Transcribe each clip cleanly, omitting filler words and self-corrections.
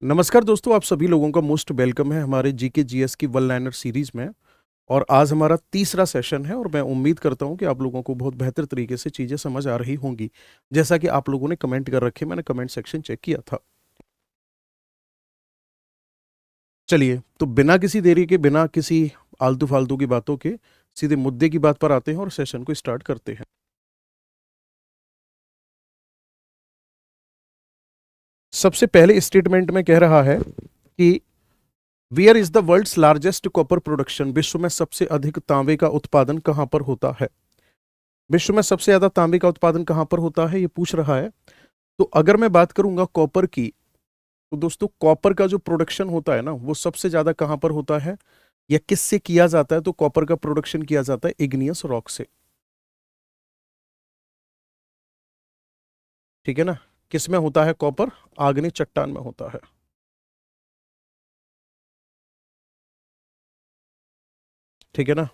नमस्कार दोस्तों, आप सभी लोगों का मोस्ट वेलकम है हमारे जीके जीएस की वन लाइनर सीरीज में। और आज हमारा तीसरा सेशन है और मैं उम्मीद करता हूं कि आप लोगों को बहुत बेहतर तरीके से चीज़ें समझ आ रही होंगी, जैसा कि आप लोगों ने कमेंट कर रखे। मैंने कमेंट सेक्शन चेक किया था। चलिए, तो बिना किसी देरी के, बिना किसी आलतू फालतू की बातों के सीधे मुद्दे की बात पर आते हैं और सेशन को स्टार्ट करते हैं। सबसे पहले स्टेटमेंट में कह रहा है कि where is the world's largest copper production, विश्व में सबसे अधिक तांबे का उत्पादन कहां पर होता है। विश्व में सबसे ज्यादा तांबे का उत्पादन कहां पर होता है, ये पूछ रहा है। तो अगर मैं बात करूंगा कॉपर की, तो दोस्तों कॉपर का जो प्रोडक्शन होता है ना, वो सबसे ज्यादा कहां पर होता है या किससे किया जाता है। तो कॉपर का प्रोडक्शन किया जाता है इग्नियस रॉक से। ठीक है ना। किस में होता है कॉपर? आग्नेय चट्टान में होता है। ठीक है ना।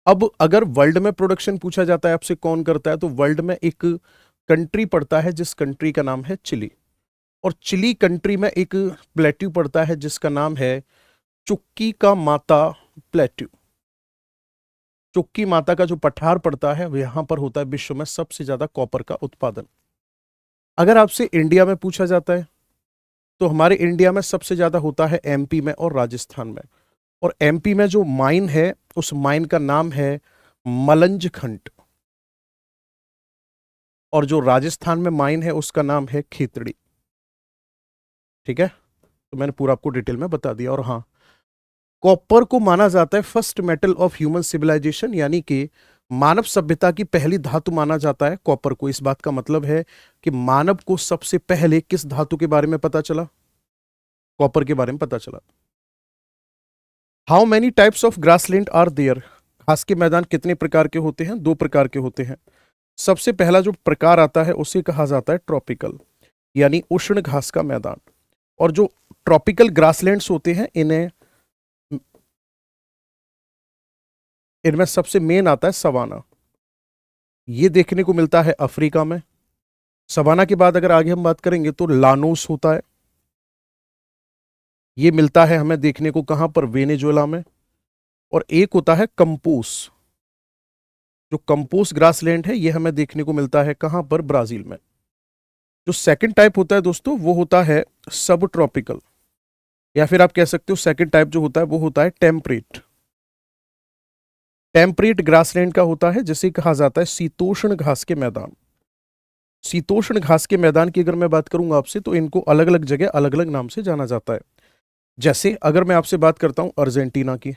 अब अगर वर्ल्ड में प्रोडक्शन पूछा जाता है आपसे कौन करता है, तो वर्ल्ड में एक कंट्री पड़ता है जिस कंट्री का नाम है चिली। और चिली कंट्री में एक प्लेट्यू पड़ता है जिसका नाम है चुक्की का माता प्लेट्यू। चुक्की माता का जो पठार पड़ता है, यहां पर होता है विश्व में सबसे ज्यादा कॉपर का उत्पादन। अगर आपसे इंडिया में पूछा जाता है, तो हमारे इंडिया में सबसे ज्यादा होता है एमपी में और राजस्थान में। और एमपी में जो माइन है, उस माइन का नाम है मलंज खंड। और जो राजस्थान में माइन है, उसका नाम है खेतड़ी। ठीक है, तो मैंने पूरा आपको डिटेल में बता दिया। और हाँ, कॉपर को माना जाता है first metal of human civilisation, यानी कि मानव सभ्यता की पहली धातु माना जाता है कॉपर को। इस बात का मतलब है कि मानव को सबसे पहले किस धातु के बारे में पता चला? कॉपर के बारे में पता चला। How many types of grassland are there, घास के मैदान कितने प्रकार के होते हैं? दो प्रकार के होते हैं। सबसे पहला जो प्रकार आता है उसे कहा जाता है ट्रॉपिकल, यानी उष्ण घास का मैदान। और जो ट्रॉपिकल ग्रासलैंड्स होते हैं, इनमें सबसे मेन आता है सवाना। ये देखने को मिलता है अफ्रीका में। सवाना के बाद अगर आगे हम बात करेंगे तो लानोस होता है। ये मिलता है हमें देखने को कहां पर? वेनेजुएला में। और एक होता है कंपोस। जो कंपोस ग्रासलैंड है, ये हमें देखने को मिलता है कहां पर? ब्राजील में। जो सेकंड टाइप होता है दोस्तों, वो होता है सब ट्रॉपिकल, या फिर आप कह सकते हो सेकंड टाइप जो होता है वो होता है टेम्परेट। टेम्परेट ग्रासलैंड का होता है जिसे कहा जाता है शीतोष्ण घास के मैदान। शीतोष्ण घास के मैदान की अगर मैं बात करूंगा आपसे, तो इनको अलग अलग जगह अलग अलग नाम से जाना जाता है। जैसे अगर मैं आपसे बात करता हूं अर्जेंटीना की,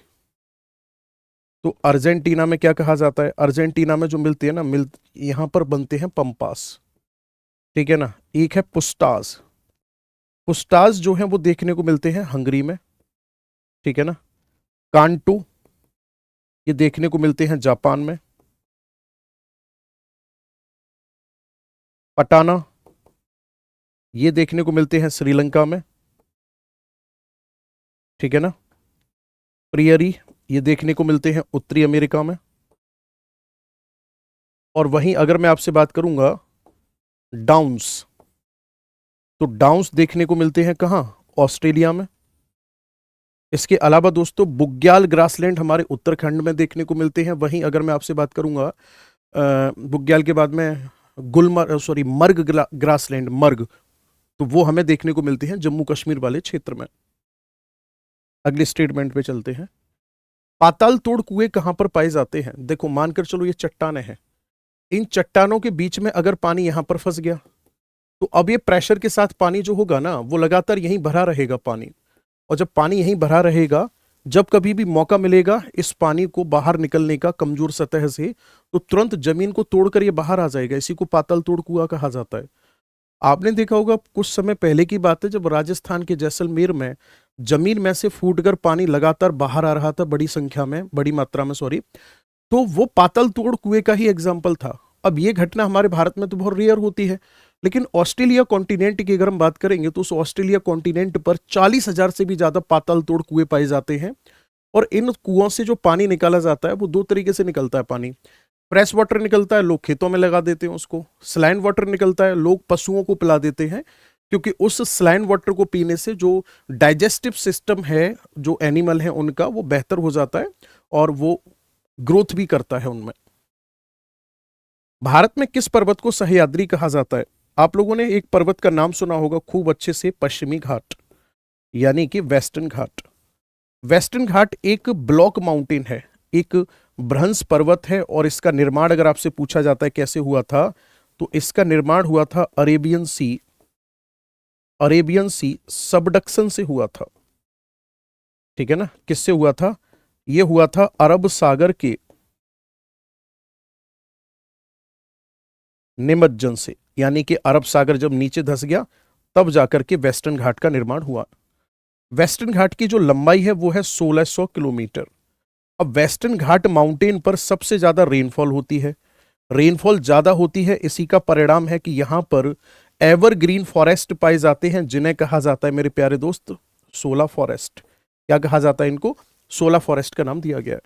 तो अर्जेंटीना में क्या कहा जाता है? अर्जेंटीना में जो मिलते हैं ना, यहां पर बनते हैं पंपास। ठीक है ना। एक है पुस्टाज। पुस्टाज जो है वो देखने को मिलते हैं हंगरी में। ठीक है ना। कांटो, ये देखने को मिलते हैं जापान में। पटाना, ये देखने को मिलते हैं श्रीलंका में। ठीक है ना। प्रियरी, ये देखने को मिलते हैं उत्तरी अमेरिका में। और वहीं अगर मैं आपसे बात करूंगा डाउन्स, तो डाउन्स देखने को मिलते हैं कहां? ऑस्ट्रेलिया में। इसके अलावा दोस्तों बुग्याल ग्रासलैंड हमारे उत्तराखंड में देखने को मिलते हैं। वहीं अगर मैं आपसे बात करूंगा बुग्याल के बाद में मर्ग ग्रासलैंड, मर्ग, तो वो हमें देखने को मिलते हैं जम्मू कश्मीर वाले क्षेत्र में। अगले स्टेटमेंट पे चलते हैं। पाताल तोड़ कुएं कहां पर पाए जाते हैं? देखो, मानकर चलो ये चट्टाने हैं। इन चट्टानों के बीच में अगर पानी यहां पर फंस गया, तो अब ये प्रेशर के साथ पानी जो होगा ना, वो लगातार यहीं भरा रहेगा पानी। और जब पानी यहीं भरा रहेगा, जब कभी भी मौका मिलेगा इस पानी को बाहर निकलने का कमजोर सतह से, तो तुरंत जमीन को तोड़कर ये बाहर आ जाएगा। इसी को पाताल तोड़ कुआं कहा जाता है। आपने देखा होगा कुछ समय पहले की बात है, जब राजस्थान के जैसलमेर में जमीन में से फूटकर पानी लगातार बाहर आ रहा था, बड़ी मात्रा में, सॉरी, तो वो पाताल तोड़ कुएं का ही एग्जाम्पल था। अब ये घटना हमारे भारत में तो बहुत रेयर होती है, लेकिन ऑस्ट्रेलिया कॉन्टिनेंट की अगर हम बात करेंगे, तो उस ऑस्ट्रेलिया कॉन्टिनेंट पर 40,000 से भी ज्यादा पाताल तोड़ कुएं पाए जाते हैं। और इन कुओं से जो पानी निकाला जाता है, वो दो तरीके से निकलता है पानी। फ्रेश वाटर निकलता है, लोग खेतों में लगा देते हैं उसको। सलाइन वाटर निकलता है, लोग पशुओं को पिला देते हैं। क्योंकि उस स्लाइन वाटर को पीने से जो डाइजेस्टिव सिस्टम है, जो एनिमल है उनका, वो बेहतर हो जाता है और वो ग्रोथ भी करता है उनमें। भारत में किस पर्वत को सह्याद्री कहा जाता है? आप लोगों ने एक पर्वत का नाम सुना होगा खूब अच्छे से, पश्चिमी घाट, यानी कि वेस्टर्न घाट। वेस्टर्न घाट एक ब्लॉक माउंटेन है, एक भ्रंश पर्वत है, और इसका निर्माण अगर आपसे पूछा जाता है कैसे हुआ था, तो इसका निर्माण हुआ था अरेबियन सी सबडक्शन से हुआ था। ठीक है ना, किससे हुआ था? यह हुआ था अरब सागर के निमज्जन से, यानी कि अरब सागर जब नीचे धंस गया तब जाकर के वेस्टर्न घाट का निर्माण हुआ। वेस्टर्न घाट की जो लंबाई है वो है 1600 किलोमीटर। अब वेस्टर्न घाट माउंटेन पर सबसे ज्यादा रेनफॉल होती है। रेनफॉल ज्यादा होती है, इसी का परिणाम है कि यहां पर एवरग्रीन फॉरेस्ट पाए जाते हैं, जिन्हें कहा जाता है मेरे प्यारे दोस्त सोला फॉरेस्ट। क्या कहा जाता है इनको? सोला फॉरेस्ट का नाम दिया गया है।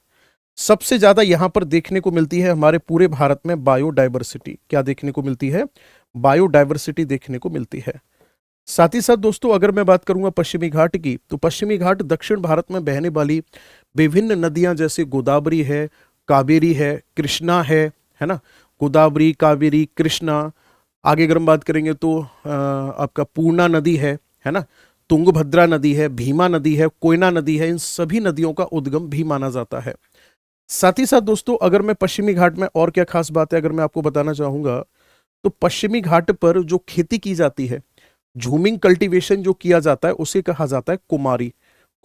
सबसे ज्यादा यहां पर देखने को मिलती है हमारे पूरे भारत में बायोडाइवर्सिटी। क्या देखने को मिलती है? बायोडाइवर्सिटी देखने को मिलती है। साथ ही साथ दोस्तों, अगर मैं बात करूंगा पश्चिमी घाट की, तो पश्चिमी घाट दक्षिण भारत में बहने वाली विभिन्न नदियां जैसे गोदावरी है, कावेरी है, कृष्णा है ना, गोदावरी, कावेरी, कृष्णा। आगे अगर हम बात करेंगे तो आपका पूर्णा नदी है ना, तुंगभद्रा नदी है, भीमा नदी है, कोयना नदी है, इन सभी नदियों का उद्गम भी माना जाता है। साथ ही साथ दोस्तों, अगर मैं पश्चिमी घाट में और क्या खास बात है अगर मैं आपको बताना चाहूंगा, तो पश्चिमी घाट पर जो खेती की जाती है, झूमिंग कल्टीवेशन जो किया जाता है, उसे कहा जाता है कुमारी।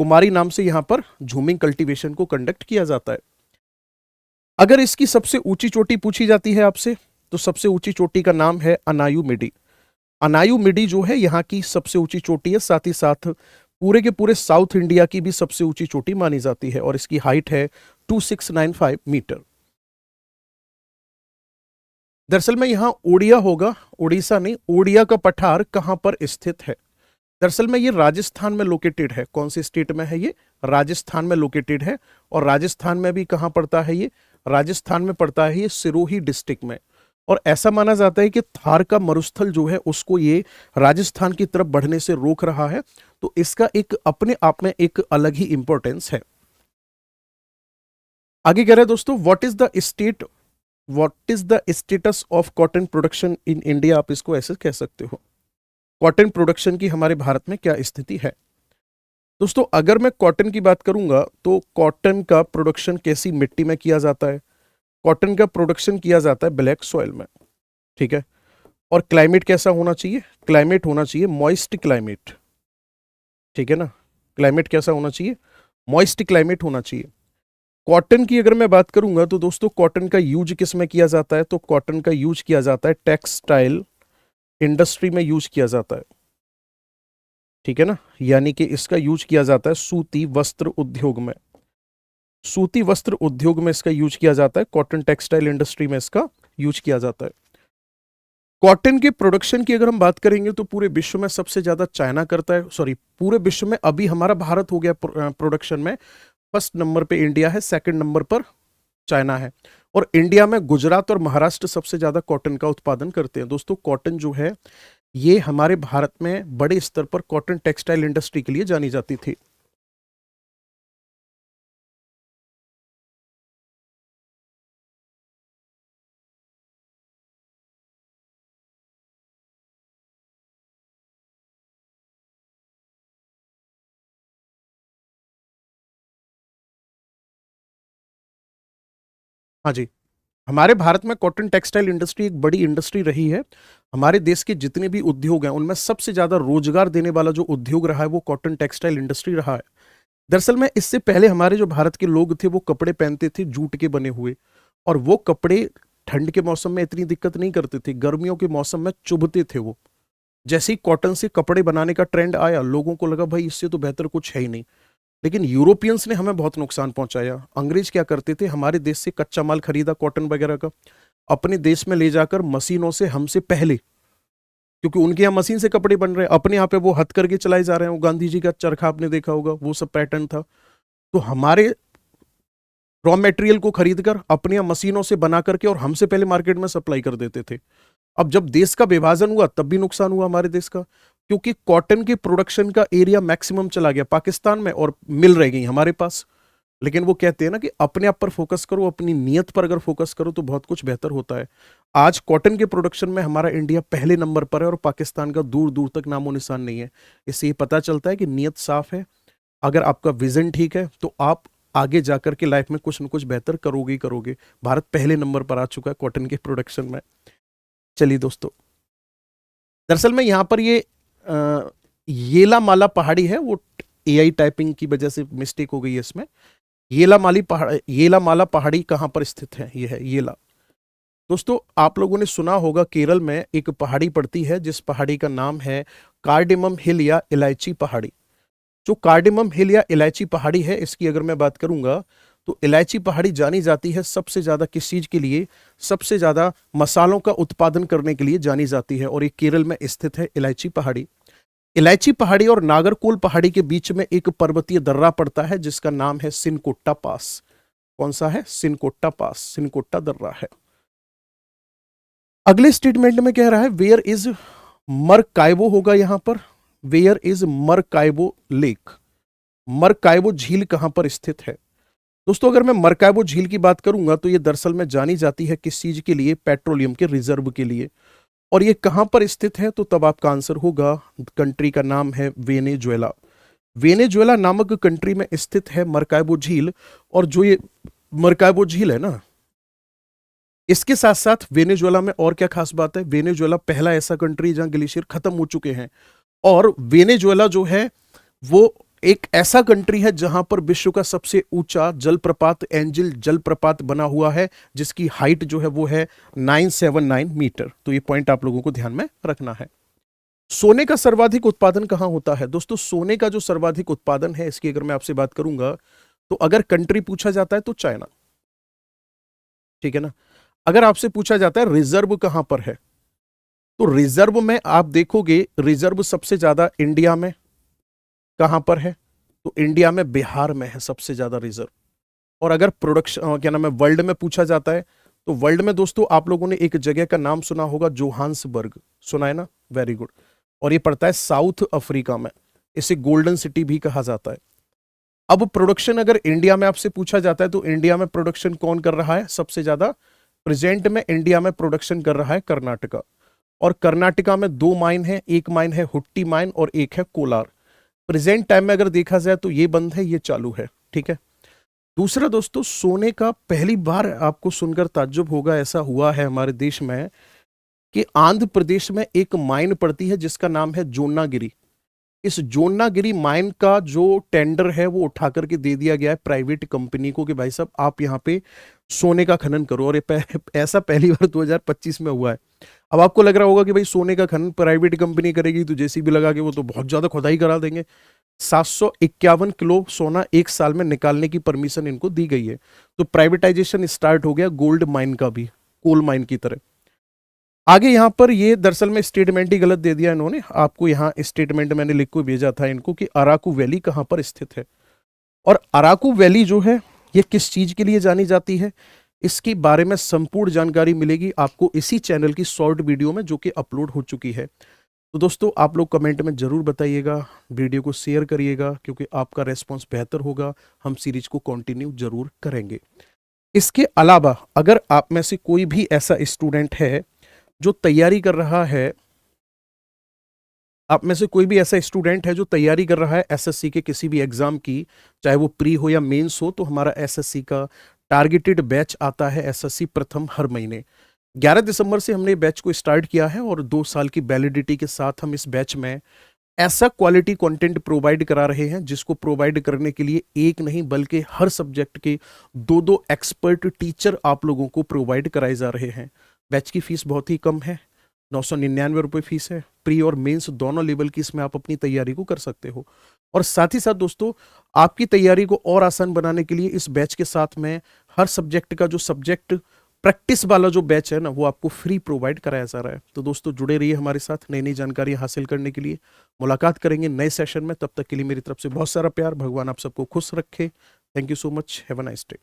कुमारी नाम से यहां पर झूमिंग कल्टीवेशन को कंडक्ट किया जाता है। अगर इसकी सबसे ऊंची चोटी पूछी जाती है आपसे, तो सबसे ऊंची चोटी का नाम है अनायु मिडी। अनायु मिडी जो है यहाँ की सबसे ऊंची चोटी है, साथ ही साथ पूरे के पूरे साउथ इंडिया की भी सबसे ऊंची चोटी मानी जाती है, और इसकी हाइट है 2695 मीटर। दरअसल में यहां ओडिया होगा, उड़ीसा नहीं, ओडिया का पठार कहां पर स्थित है? दरअसल में ये राजस्थान में लोकेटेड है। कौन से स्टेट में है ये? राजस्थान में लोकेटेड है। और राजस्थान में भी कहां पड़ता है ये? राजस्थान में पड़ता है ये सिरोही डिस्ट्रिक्ट में। और ऐसा माना जाता है कि थार का मरुस्थल जो है उसको ये राजस्थान की तरफ बढ़ने से रोक रहा है, तो इसका एक अपने आप में एक अलग ही इंपॉर्टेंस है। आगे कह रहे हैं दोस्तों, what is the status of cotton production in India? आप इसको ऐसे कह सकते हो, कॉटन प्रोडक्शन की हमारे भारत में क्या स्थिति है। दोस्तों, अगर मैं कॉटन की बात करूंगा तो कॉटन का प्रोडक्शन कैसी मिट्टी में किया जाता है? कॉटन का प्रोडक्शन किया जाता है ब्लैक सॉइल में। ठीक है। और क्लाइमेट कैसा होना चाहिए? क्लाइमेट होना चाहिए मॉइस्ट क्लाइमेट। ठीक है ना, क्लाइमेट कैसा होना चाहिए? मॉइस्ट क्लाइमेट होना चाहिए। कॉटन की अगर मैं बात करूंगा तो दोस्तों, कॉटन का यूज किस में किया जाता है? तो कॉटन का यूज किया जाता है टेक्सटाइल इंडस्ट्री में यूज किया जाता है। ठीक है ना, यानी कि इसका यूज किया जाता है सूती वस्त्र उद्योग में। सूती वस्त्र उद्योग में इसका यूज किया जाता है, कॉटन टेक्सटाइल इंडस्ट्री में इसका यूज किया जाता है। कॉटन के प्रोडक्शन की अगर हम बात करेंगे तो पूरे विश्व में सबसे ज्यादा चाइना करता है, सॉरी पूरे विश्व में अभी हमारा भारत हो गया प्रोडक्शन में। फर्स्ट नंबर पे इंडिया है, सेकंड नंबर पर चाइना है। और इंडिया में गुजरात और महाराष्ट्र सबसे ज्यादा कॉटन का उत्पादन करते हैं। दोस्तों, कॉटन जो है ये हमारे भारत में बड़े स्तर पर कॉटन टेक्सटाइल इंडस्ट्री के लिए जानी जाती थी। हाँ जी, हमारे भारत में कॉटन टेक्सटाइल इंडस्ट्री एक बड़ी इंडस्ट्री रही है। हमारे देश के जितने भी उद्योग हैं उनमें सबसे ज्यादा रोजगार देने वाला जो उद्योग रहा है वो कॉटन टेक्सटाइल इंडस्ट्री रहा है। दरअसल में इससे पहले हमारे जो भारत के लोग थे वो कपड़े पहनते थे जूट के बने हुए, और वो कपड़े ठंड के मौसम में इतनी दिक्कत नहीं करते थे, गर्मियों के मौसम में चुभते थे वो। जैसे ही कॉटन से कपड़े बनाने का ट्रेंड आया, लोगों को लगा भाई इससे तो बेहतर कुछ है ही नहीं। लेकिन यूरोपियंस ने हमें बहुत नुकसान पहुंचाया। अंग्रेज क्या करते थे, हमारे देश से कच्चा माल खरीदा कॉटन वगैरह का, अपने देश में ले जाकर मशीनों से हमसे पहले, क्योंकि उनके यहाँ मशीन से कपड़े बन रहे हैं, अपने यहाँ पे वो हथ करके चलाए जा रहे हैं। वो गांधी जी का चरखा आपने देखा होगा, वो सब पैटर्न था। तो हमारे रॉ मटेरियल को खरीदकर अपने यहाँ मशीनों से बना करके और हमसे पहले मार्केट में सप्लाई कर देते थे। अब जब देश का विभाजन हुआ तब भी नुकसान हुआ हमारे देश का। क्योंकि कॉटन के प्रोडक्शन का एरिया मैक्सिमम चला गया पाकिस्तान में और मिल रह गई हमारे पास। लेकिन वो कहते हैं ना कि अपने आप पर फोकस करो, अपनी नीयत पर अगर फोकस करो तो बहुत कुछ बेहतर होता है। आज कॉटन के प्रोडक्शन में हमारा इंडिया पहले नंबर पर है और पाकिस्तान का दूर दूर तक नामो निशान नहीं है। इससे ये पता चलता है कि नीयत साफ है, अगर आपका विजन ठीक है तो आप आगे जाकर के लाइफ में कुछ न कुछ बेहतर करोगे ही करोगे। भारत पहले नंबर पर आ चुका है कॉटन के प्रोडक्शन में। चलिए दोस्तों, दरअसल में यहाँ पर ये येलामाला पहाड़ी है, वो एआई टाइपिंग की वजह से मिस्टेक हो गई है इसमें। येलामाला पहाड़ी कहां पर स्थित है? ये है येला। दोस्तों आप लोगों ने सुना होगा केरल में एक पहाड़ी पड़ती है जिस पहाड़ी का नाम है कार्डेमम हिल या इलायची पहाड़ी। जो कार्डेमम हिल या इलायची पहाड़ी है, इसकी अगर मैं बात करूंगा तो इलायची पहाड़ी जानी जाती है सबसे ज्यादा किस चीज के लिए? सबसे ज्यादा मसालों का उत्पादन करने के लिए जानी जाती है, और ये केरल में स्थित है इलायची पहाड़ी। इलायची पहाड़ी और नागरकोल पहाड़ी के बीच में एक पर्वतीय दर्रा पड़ता है जिसका नाम है सिनकोट्टा पास। कौन सा है? सिनकोट्टा पास, सिनकोट्टा दर्रा है। अगले स्टेटमेंट में कह रहा है वेयर इज मरकाइबो होगा यहां पर। Where is Maracaibo lake? Maracaibo झील कहां पर स्थित है? दोस्तों अगर मैं मरकाइबो झील की बात करूंगा तो ये दरअसल में जानी जाती है किस चीज के लिए? पेट्रोलियम के रिजर्व के लिए। और ये कहां पर स्थित है? तो तब आपका आंसर होगा, कंट्री का नाम है वेनेजुएला। वेनेजुएला नामक कंट्री में स्थित है मरकाइबो झील। और जो ये मरकाइबो झील है ना, इसके साथ साथ वेनेजुएला में और क्या खास बात है? वेनेजुएला पहला ऐसा कंट्री जहां ग्लेशियर खत्म हो चुके हैं। और वेनेजुएला जो है वो एक ऐसा कंट्री है जहां पर विश्व का सबसे ऊंचा जलप्रपात एंजिल जलप्रपात बना हुआ है, जिसकी हाइट जो है वो है 979 मीटर। तो ये पॉइंट आप लोगों को ध्यान में रखना है। सोने का सर्वाधिक उत्पादन कहां होता है? दोस्तों सोने का जो सर्वाधिक उत्पादन है, इसकी अगर मैं आपसे बात करूंगा तो अगर कंट्री पूछा जाता है तो चाइना, ठीक है ना। अगर आपसे पूछा जाता है रिजर्व कहां पर है, तो रिजर्व में आप देखोगे रिजर्व सबसे ज्यादा इंडिया में कहां पर है? तो इंडिया में बिहार में है सबसे ज्यादा रिजर्व। और अगर प्रोडक्शन क्या नाम है वर्ल्ड में पूछा जाता है तो वर्ल्ड में दोस्तों आप लोगों ने एक जगह का नाम सुना होगा, जोहान्सबर्ग, सुना है ना? Very good. और ये पड़ता है साउथ अफ्रीका में। इसे गोल्डन सिटी भी कहा जाता है। अब प्रोडक्शन अगर इंडिया में आपसे पूछा जाता है तो इंडिया में प्रोडक्शन कौन कर रहा है सबसे ज्यादा? प्रेजेंट में इंडिया में प्रोडक्शन कर रहा है कर्नाटका। और कर्नाटका में दो माइन है, एक माइन है हुट्टी माइन और एक है कोलार। प्रेजेंट टाइम में अगर देखा जाए तो ये बंद है, ये चालू है, ठीक है। दूसरा दोस्तों, सोने का पहली बार आपको सुनकर ताज्जुब होगा, ऐसा हुआ है हमारे देश में कि आंध्र प्रदेश में एक माइन पड़ती है जिसका नाम है जोन्नागिरी। इस जोन्नागिरी माइन का जो टेंडर है वो उठा करके दे दिया गया है प्राइवेट कंपनी को कि भाई साहब आप यहाँ पे सोने का खनन करो। और ऐसा पहली बार 2025 में हुआ है। अब आपको लग रहा होगा कि भाई सोने का खनन प्राइवेट कंपनी करेगी तो जेसीबी लगा के वो तो बहुत ज्यादा खुदाई करा देंगे। 751 किलो सोना एक साल में निकालने की परमिशन इनको दी गई है। तो प्राइवेटाइजेशन स्टार्ट हो गया गोल्ड माइन का भी, कोल माइन की तरह। आगे यहां पर ये दरअसल में स्टेटमेंट ही गलत दे दिया इन्होंने आपको। यहां स्टेटमेंट मैंने लिख को भेजा था इनको कि अराकू वैली कहां पर स्थित है। और अराकू वैली जो है ये किस चीज के लिए जानी जाती है, इसके बारे में संपूर्ण जानकारी मिलेगी आपको इसी चैनल की शॉर्ट वीडियो में जो कि अपलोड हो चुकी है। तो दोस्तों आप लोग कमेंट में जरूर बताइएगा, वीडियो को शेयर करिएगा, क्योंकि आपका रेस्पॉन्स बेहतर होगा, हम सीरीज को कंटिन्यू जरूर करेंगे। इसके अलावा अगर आप में से कोई भी ऐसा स्टूडेंट है जो तैयारी कर रहा है, आप में से कोई भी ऐसा स्टूडेंट है जो तैयारी कर रहा है एसएससी के किसी भी एग्जाम की, चाहे वो प्री हो या मेंस हो, तो हमारा एसएससी का टारगेटेड बैच आता है एसएससी प्रथम हर महीने। 11 दिसंबर से हमने बैच को स्टार्ट किया है और 2 साल की वैलिडिटी के साथ हम इस बैच में ऐसा क्वालिटी कंटेंट प्रोवाइड करा रहे हैं जिसको प्रोवाइड करने के लिए एक नहीं बल्कि हर सब्जेक्ट के 2-2 एक्सपर्ट टीचर आप लोगों को प्रोवाइड कराए जा रहे हैं। बैच की फीस बहुत ही कम है, 999 रुपये फीस है। प्री और मेंस दोनों लेवल की इसमें आप अपनी तैयारी को कर सकते हो। और साथ ही साथ दोस्तों आपकी तैयारी को और आसान बनाने के लिए इस बैच के साथ में हर सब्जेक्ट का जो सब्जेक्ट प्रैक्टिस वाला जो बैच है ना वो आपको फ्री प्रोवाइड कराया जा रहा है। तो दोस्तों जुड़े रहिए हमारे साथ नई नई जानकारी हासिल करने के लिए। मुलाकात करेंगे नए सेशन में, तब तक के लिए मेरी तरफ से बहुत सारा प्यार। भगवान आप सबको खुश रखे। Thank you so much. Have a nice day.